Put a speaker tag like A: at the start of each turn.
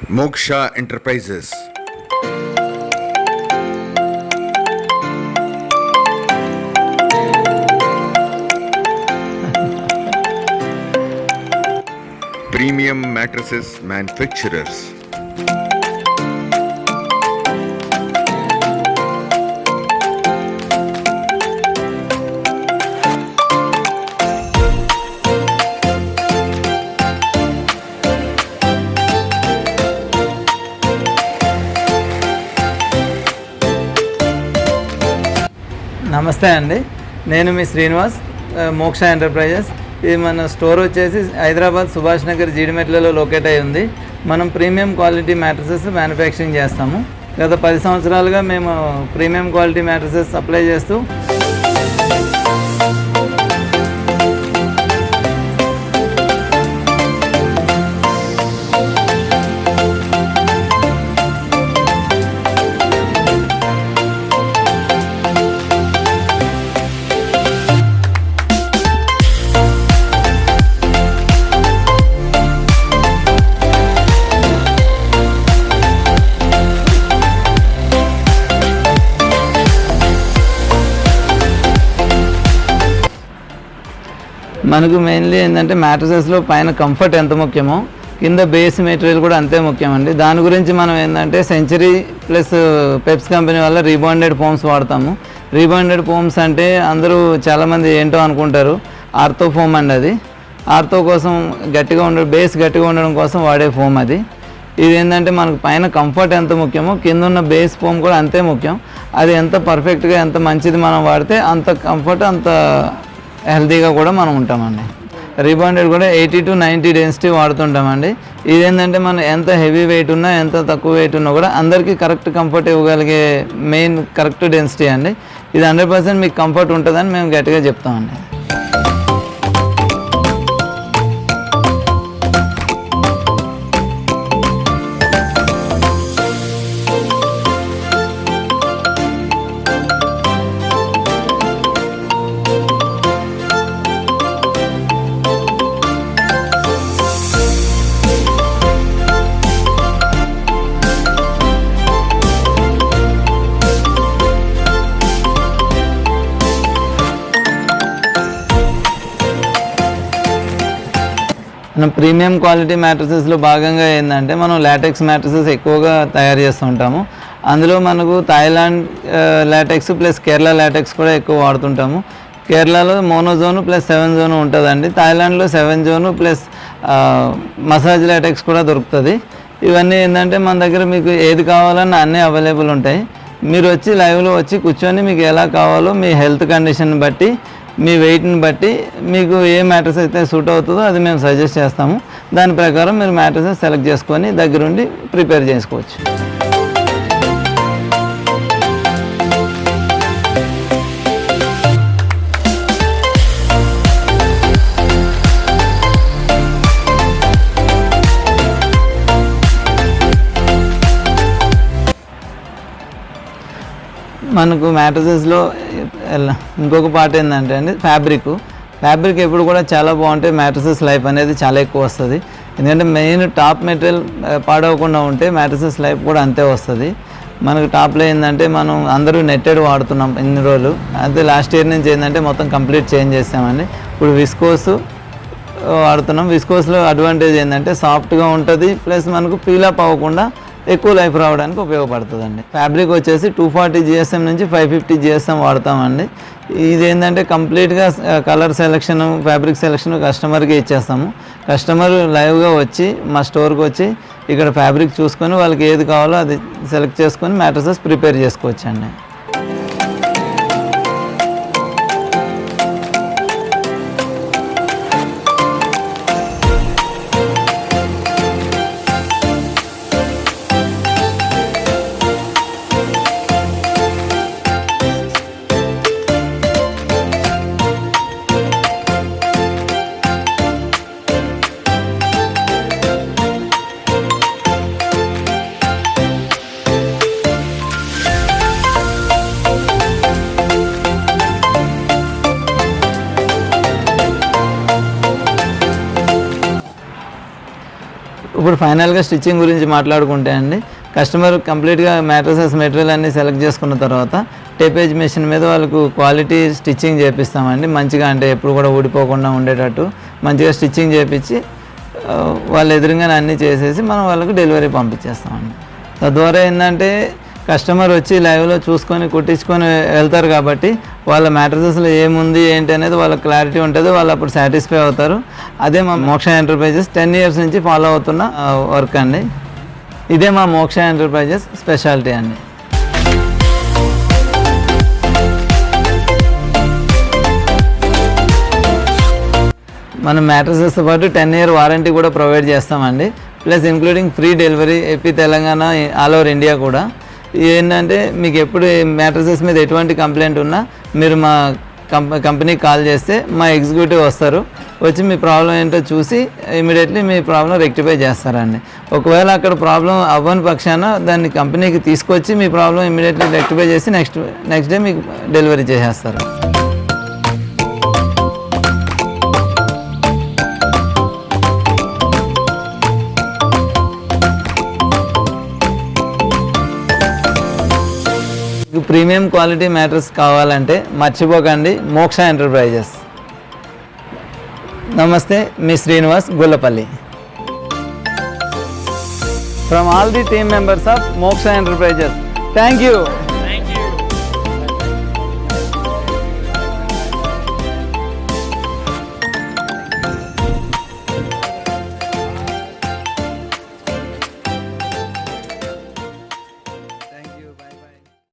A: Moksha Enterprises. Premium mattresses manufacturers.
B: నమస్తే అండి, నేను మీ శ్రీనివాస్, మోక్ష ఎంటర్ప్రైజెస్. ఇది మన స్టోర్ వచ్చేసి హైదరాబాద్ సుభాష్ నగర్ జీడిమెట్లలో లొకేట్ అయి ఉంది. మనం ప్రీమియం క్వాలిటీ మ్యాట్రసెస్ మ్యానుఫ్యాక్చరింగ్ చేస్తాము. గత 10 సంవత్సరాలుగా మేము ప్రీమియం క్వాలిటీ మ్యాట్రసెస్ సప్లై చేస్తూ మనకు మెయిన్లీ ఏంటంటే మ్యాట్రసెస్లో పైన కంఫర్ట్ ఎంత ముఖ్యమో కింద బేస్ మెటీరియల్ కూడా అంతే ముఖ్యమండి. దాని గురించి మనం ఏంటంటే సెంచరీ ప్లస్ పెప్స్ కంపెనీ వల్ల రీబాండెడ్ ఫోమ్స్ వాడతాము. రీబాండెడ్ ఫోమ్స్ అంటే అందరూ చాలామంది ఏంటో అనుకుంటారు, ఆర్థో ఫోమ్ అండి. అది ఆర్థో కోసం గట్టిగా బేస్ గట్టిగా ఉండడం కోసం వాడే ఫోమ్ అది. ఇది ఏంటంటే మనకు పైన కంఫర్ట్ ఎంత ముఖ్యమో కింద ఉన్న బేస్ ఫోమ్ కూడా అంతే ముఖ్యం. అది ఎంత పర్ఫెక్ట్గా ఎంత మంచిది మనం వాడితే అంత కంఫర్ట్ అంత హెల్తీగా కూడా మనం ఉంటామండి. రీబాండెడ్ కూడా 80 to 90 డెన్సిటీ వాడుతుంటామండి. ఇదేంటంటే మనం ఎంత హెవీ వెయిట్ ఉన్నా ఎంత తక్కువ వెయిట్ ఉన్నా కూడా అందరికీ కరెక్ట్ కంఫర్ట్ ఇవ్వగలిగే మెయిన్ కరెక్ట్ డెన్సిటీ అండి. ఇది 100% మీకు కంఫర్ట్ ఉంటుందని మేము గట్టిగా చెప్తామండి. మనం ప్రీమియం క్వాలిటీ మ్యాట్రసెస్లో భాగంగా ఏంటంటే మనం లాటెక్స్ మ్యాట్రసెస్ ఎక్కువగా తయారు చేస్తూ ఉంటాము. అందులో మనకు Thailand LaTeX plus Kerala LaTeX కూడా ఎక్కువ వాడుతుంటాము. కేరళలో మోనోజోను ప్లస్ 7 జోను ఉంటుందండి. థాయిలాండ్లో 7 జోను ప్లస్ మసాజ్ లాటెక్స్ కూడా దొరుకుతుంది. ఇవన్నీ ఏంటంటే మన దగ్గర మీకు ఏది కావాలన్నా అన్నీ అవైలబుల్ ఉంటాయి. మీరు వచ్చి లైవ్లో వచ్చి కూర్చొని మీకు ఎలా కావాలో మీ హెల్త్ కండిషన్ బట్టి మీ వెయిట్ని బట్టి మీకు ఏ మ్యాట్రస్ అయితే సూట్ అవుతుందో అది మేము సజెస్ట్ చేస్తాము. దాని ప్రకారం మీరు మ్యాట్రసెస్ సెలెక్ట్ చేసుకొని దగ్గరుండి ప్రిపేర్ చేసుకోవచ్చు. మనకు మ్యాట్రసెస్లో ఇంకొక పార్ట్ ఏంటంటే అండి ఫ్యాబ్రిక్ ఎప్పుడు కూడా చాలా బాగుంటాయి. మ్యాట్రసెస్ లైఫ్ అనేది చాలా ఎక్కువ వస్తుంది. ఎందుకంటే మెయిన్ టాప్ మెటీరియల్ పాడవకుండా ఉంటే మ్యాట్రసెస్ లైఫ్ కూడా అంతే వస్తుంది. మనకు టాప్లో ఏంటంటే మనం అందరూ నెట్టెడ్ వాడుతున్నాం ఇన్ని రోజులు. అయితే లాస్ట్ ఇయర్ నుంచి ఏంటంటే మొత్తం కంప్లీట్ చేంజ్ చేస్తామండి. ఇప్పుడు విస్కోస్ వాడుతున్నాం. విస్కోస్లో అడ్వాంటేజ్ ఏంటంటే సాఫ్ట్గా ఉంటుంది, ప్లస్ మనకు పీలప్ అవ్వకుండా ఎక్కువ లైఫ్ రావడానికి ఉపయోగపడుతుందండి. ఫ్యాబ్రిక్ వచ్చేసి 240 GSM నుంచి 550 GSM వాడతామండి. ఇది ఏంటంటే కంప్లీట్గా కలర్ సెలెక్షన్ ఫ్యాబ్రిక్ సెలెక్షన్ కస్టమర్కి ఇచ్చేస్తాము. కస్టమర్ లైవ్గా వచ్చి మా స్టోర్కి వచ్చి ఇక్కడ ఫ్యాబ్రిక్ చూసుకొని వాళ్ళకి ఏది కావాలో అది సెలెక్ట్ చేసుకొని మ్యాట్రసెస్ ప్రిపేర్ చేసుకోవచ్చండి. ఇప్పుడు ఫైనల్గా స్టిచ్చింగ్ గురించి మాట్లాడుకుంటే అండి, కస్టమర్ కంప్లీట్గా మ్యాట్రసెస్ మెటీరియల్ అన్నీ సెలెక్ట్ చేసుకున్న తర్వాత టేపేజ్ మెషిన్ మీద వాళ్ళకు క్వాలిటీ స్టిచ్చింగ్ చేపిస్తామండి. మంచిగా అంటే ఎప్పుడు కూడా ఊడిపోకుండా ఉండేటట్టు మంచిగా స్టిచ్చింగ్ చేపించి వాళ్ళ ఎదురుగానే అన్నీ చేసేసి మనం వాళ్ళకు డెలివరీ పంపించేస్తామండి. తద్వారా ఏంటంటే కస్టమర్ వచ్చి లైవ్లో చూసుకొని కుట్టించుకొని వెళ్తారు కాబట్టి వాళ్ళ మ్యాట్రసెస్లో ఏముంది ఏంటి అనేది వాళ్ళకి క్లారిటీ ఉంటుంది, వాళ్ళు అప్పుడు సాటిస్ఫై అవుతారు. అదే మా మోక్ష ఎంటర్ప్రైజెస్ 10 years నుంచి ఫాలో అవుతున్న వర్క్ అండి. ఇదే మా మోక్ష ఎంటర్ప్రైజెస్ స్పెషాలిటీ అండి. మనం మ్యాట్రసెస్తో పాటు 10 year వారంటీ కూడా ప్రొవైడ్ చేస్తామండి. Plus including free delivery AP, Telangana, all over India కూడా. ఏంటంటే మీకు ఎప్పుడు మ్యాట్రసెస్ మీద ఎటువంటి కంప్లైంట్ ఉన్నా మీరు మా కంపెనీకి కాల్ చేస్తే మా ఎగ్జిక్యూటివ్ వస్తారు, వచ్చి మీ ప్రాబ్లం ఏంటో చూసి ఇమీడియట్లీ మీ ప్రాబ్లం రెక్టిఫై చేస్తారండి. ఒకవేళ అక్కడ ప్రాబ్లం అవ్వని పక్షాన దాన్ని కంపెనీకి తీసుకొచ్చి మీ ప్రాబ్లం ఇమీడియట్లీ రెక్టిఫై చేసి నెక్స్ట్ డే మీకు డెలివరీ చేసేస్తారు. ప్రీమియం క్వాలిటీ మ్యాట్రస్ కావాలంటే మర్చిపోకండి మోక్ష ఎంటర్ప్రైజెస్. నమస్తే, మీ Srinivas Gollapalli. From all the team members of Moksha Enterprises, thank you.